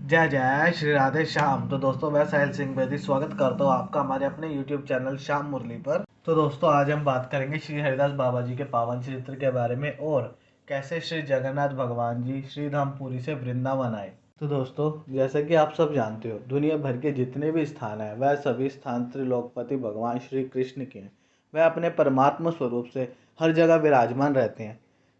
जय जय श्री राधे श्याम। तो दोस्तों मैं साहिल सिंह बेदी स्वागत करता हूँ आपका हमारे अपने YouTube चैनल श्याम मुरली पर। तो दोस्तों आज हम बात करेंगे श्री हरिदास बाबा जी के पावन चरित्र के बारे में और कैसे श्री जगन्नाथ भगवान जी श्री धामपुरी से वृंदावन आए। तो दोस्तों जैसा कि आप सब जानते हो, दुनिया भर के जितने भी स्थान हैं वह सभी स्थान त्रिलोकपति भगवान श्री कृष्ण के हैं। वह अपने परमात्मा स्वरूप से हर जगह विराजमान रहते हैं।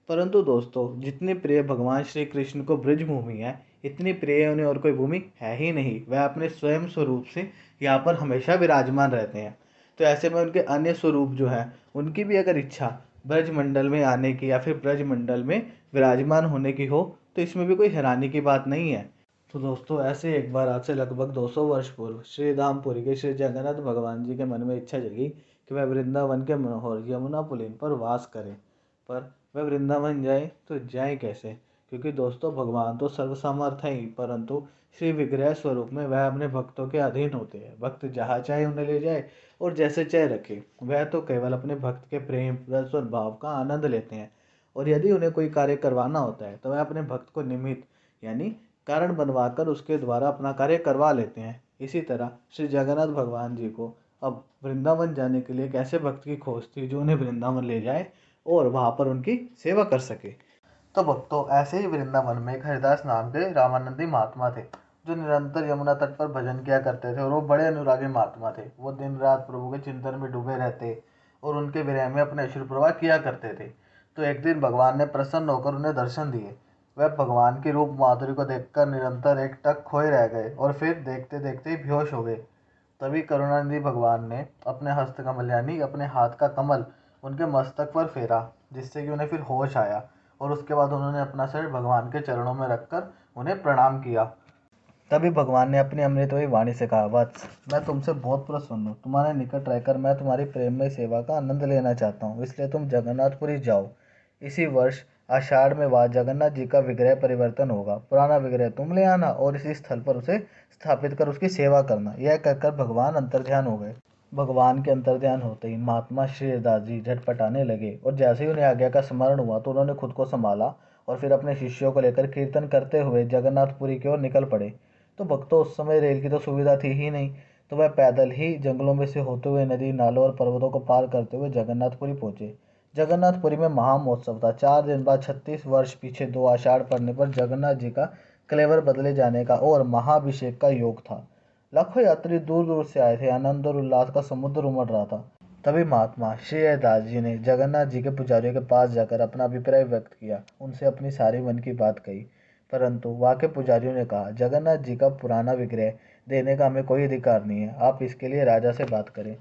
परंतु दोस्तों जितनी प्रिय भगवान श्री कृष्ण को ब्रज भूमि है, इतनी प्रिय उन्हें और कोई भूमि है ही नहीं। वह अपने स्वयं स्वरूप से यहाँ पर हमेशा विराजमान रहते हैं। तो ऐसे में उनके अन्य स्वरूप जो है, उनकी भी अगर इच्छा ब्रजमंडल में आने की या फिर ब्रजमंडल में विराजमान होने की हो तो इसमें भी कोई हैरानी की बात नहीं है। तो दोस्तों ऐसे एक बार आज से लगभग 200 वर्ष पूर्व श्री धामपुरी के श्री जगन्नाथ भगवान जी के मन में इच्छा जगी कि वह वृंदावन के मनोहर यमुना पुलिन पर वास करें। पर वह वृंदावन जाए तो जाए कैसे, क्योंकि दोस्तों भगवान तो सर्वसमर्थ है ही, परंतु श्री विग्रह स्वरूप में वह अपने भक्तों के अधीन होते हैं। भक्त जहाँ चाहे उन्हें ले जाए और जैसे चाहे रखे। वह तो केवल अपने भक्त के प्रेम रस और भाव का आनंद लेते हैं। और यदि उन्हें कोई कार्य करवाना होता है तो वह अपने भक्त को निमित्त यानी कारण बनवाकर उसके द्वारा अपना कार्य करवा लेते हैं। इसी तरह श्री जगन्नाथ भगवान जी को अब वृंदावन जाने के लिए एक ऐसे भक्त की खोज थी जो उन्हें वृंदावन ले जाए और वहाँ पर उनकी सेवा कर सके। तो भक्तों ऐसे ही वृंदावन में एक हरिदास नाम के रामानंदी महात्मा थे, जो निरंतर यमुना तट पर भजन किया करते थे और वो बड़े अनुरागी महात्मा थे। वो दिन रात प्रभु के चिंतन में डूबे रहते और उनके विरह में अपने अश्रु प्रवाह किया करते थे। तो एक दिन भगवान ने प्रसन्न होकर उन्हें दर्शन दिए। वह भगवान की रूप माधुरी को देखकर निरंतर एक टक खोए रह गए और फिर देखते देखते ही बेहोश हो गए। तभी करुणानिधि भगवान ने अपने हस्त कमल यानी अपने हाथ का कमल उनके मस्तक पर फेरा, जिससे कि उन्हें फिर होश आया। और उसके बाद उन्होंने अपना सिर भगवान के चरणों में रखकर उन्हें प्रणाम किया। तभी भगवान ने अपनी अमृतमयी वाणी से कहा, वत्स मैं तुमसे बहुत प्रसन्न हूँ। तुम्हारे निकट रहकर मैं तुम्हारी प्रेममय सेवा का आनंद लेना चाहता हूँ, इसलिए तुम जगन्नाथपुरी जाओ। इसी वर्ष आषाढ़ में वहाँ जगन्नाथ जी का विग्रह परिवर्तन होगा। पुराना विग्रह तुम ले आना और इसी स्थल पर उसे स्थापित कर उसकी सेवा करना। यह कहकर भगवान अंतर्ध्यान हो गए। भगवान के अंतर्ध्यान होते ही महात्मा श्री हरिदास जी झटपटाने लगे और जैसे ही उन्हें आज्ञा का स्मरण हुआ तो उन्होंने खुद को संभाला और फिर अपने शिष्यों को लेकर कीर्तन करते हुए जगन्नाथपुरी की ओर निकल पड़े। तो भक्तों उस समय रेल की तो सुविधा थी ही नहीं, तो वह पैदल ही जंगलों में से होते हुए नदी नालों और पर्वतों को पार करते हुए जगन्नाथपुरी पहुंचे। जगन्नाथपुरी में महामहोत्सव था। 4 दिन बाद 36 वर्ष पीछे 2 आषाढ़ पड़ने पर जगन्नाथ जी का कलेवर बदले जाने का और महाभिषेक का योग था। लाखों यात्री दूर दूर से आए थे। आनंद और उल्लास का समुद्र उमड़ रहा था। तभी महात्मा श्री हरिदास जी ने जगन्नाथ जी के पुजारियों के पास जाकर अपना अभिप्राय व्यक्त किया, उनसे अपनी सारी मन की बात कही। परंतु वहाँ के पुजारियों ने कहा, जगन्नाथ जी का पुराना विग्रह देने का हमें कोई अधिकार नहीं है, आप इसके लिए राजा से बात करें।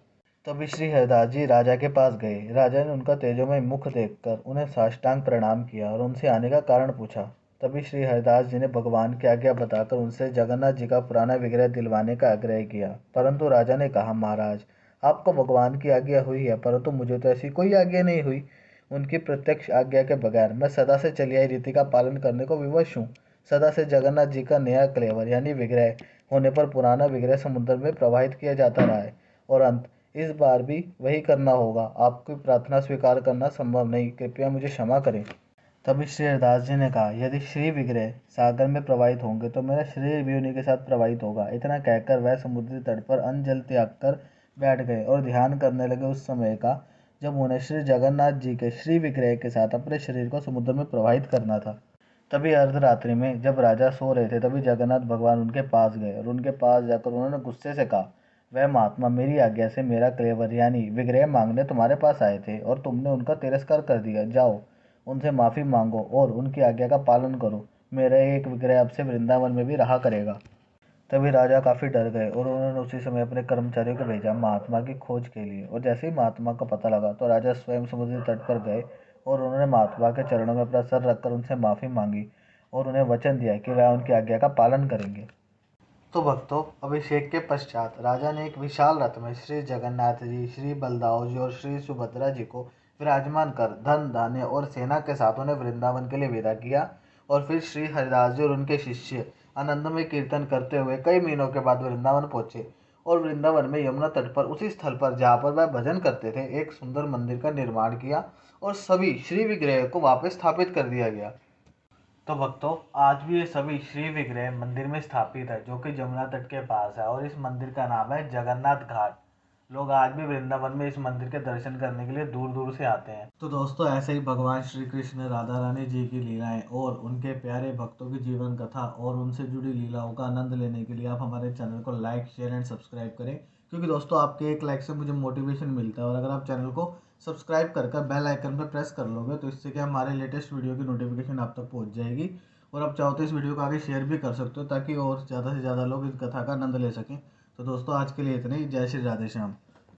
तभी श्री हरिदास जी राजा के पास गए। राजा ने उनका तेजोमय मुख देखकर उन्हें साष्टांग प्रणाम किया और उनसे आने का कारण पूछा। तभी श्री हरिदास जी ने भगवान की आज्ञा बताकर उनसे जगन्नाथ जी का पुराना विग्रह दिलवाने का आग्रह किया। परंतु राजा ने कहा, महाराज आपको भगवान की आज्ञा हुई है, परंतु मुझे तो ऐसी कोई आज्ञा नहीं हुई। उनकी प्रत्यक्ष आज्ञा के बगैर मैं सदा से चली आई रीति का पालन करने को विवश हूँ। सदा से जगन्नाथ जी का नया क्लेवर यानी विग्रह होने पर पुराना विग्रह समुद्र में प्रवाहित किया जाता रहा है और अंत इस बार भी वही करना होगा। आपकी प्रार्थना स्वीकार करना संभव नहीं, कृपया मुझे क्षमा करें। तभी श्री हरिदास जी ने कहा, यदि श्री विग्रह सागर में प्रवाहित होंगे तो मेरा शरीर भी उन्हीं के साथ प्रवाहित होगा। इतना कहकर वह समुद्री तट पर अन्न जल त्याग कर बैठ गए और ध्यान करने लगे उस समय का जब उन्हें श्री जगन्नाथ जी के श्री विग्रह के साथ अपने शरीर को समुद्र में प्रवाहित करना था। तभी अर्धरात्रि में जब राजा सो रहे थे, तभी जगन्नाथ भगवान उनके पास गए और उनके पास जाकर उन्होंने गुस्से से कहा, वह महात्मा मेरी आज्ञा से मेरा क्लेवर यानी विग्रह मांगने तुम्हारे पास आए थे और तुमने उनका तिरस्कार कर दिया। जाओ उनसे माफ़ी मांगो और उनकी आज्ञा का पालन करो। मेरा एक विग्रह अब से वृंदावन में भी रहा करेगा। तभी राजा काफ़ी डर गए और उन्होंने उसी समय अपने कर्मचारियों को भेजा महात्मा की खोज के लिए। और जैसे ही महात्मा का पता लगा तो राजा स्वयं समुद्री तट पर गए और उन्होंने महात्मा के चरणों में अपना सर रखकर उनसे माफ़ी मांगी और उन्हें वचन दिया कि वह उनकी आज्ञा का पालन करेंगे। तो भक्तों अभिषेक के पश्चात राजा ने एक विशाल रथ में श्री जगन्नाथ जी, श्री बलदाव जी और श्री सुभद्रा जी को विराजमान कर धन धान्य और सेना के साथ उन्हें वृंदावन के लिए विदा किया। और फिर श्री हरिदास जी और उनके शिष्य आनंदमय कीर्तन करते हुए कई महीनों के बाद वृंदावन पहुंचे और वृंदावन में यमुना तट पर उसी स्थल पर जहाँ पर वह भजन करते थे एक सुंदर मंदिर का निर्माण किया और सभी श्री विग्रह को वापस स्थापित कर दिया गया। तो भक्तों, आज भी ये सभी श्री विग्रह मंदिर में स्थापित है, जो कि जमुना तट के पास है, और इस मंदिर का नाम है जगन्नाथ घाट। लोग आज भी वृंदावन में इस मंदिर के दर्शन करने के लिए दूर दूर से आते हैं। तो दोस्तों, ऐसे ही भगवान श्री कृष्ण, राधा रानी जी की लीलाएं और उनके प्यारे भक्तों की जीवन कथा और उनसे जुड़ी लीलाओं का आनंद लेने के लिए आप हमारे चैनल को लाइक, शेयर एंड सब्सक्राइब करें, क्योंकि दोस्तों आपके एक लाइक से मुझे मोटिवेशन मिलता है। और अगर आप चैनल को सब्सक्राइब कर बेल आइकन पर प्रेस कर लोगे तो इससे क्या, हमारे लेटेस्ट वीडियो की नोटिफिकेशन आप तक पहुंच जाएगी। और आप चाहो तो इस वीडियो को आगे शेयर भी कर सकते हो, ताकि और ज़्यादा से ज़्यादा लोग इस कथा का आनंद ले सकें। तो दोस्तों, आज के लिए इतना ही। जय श्री राधे श्याम।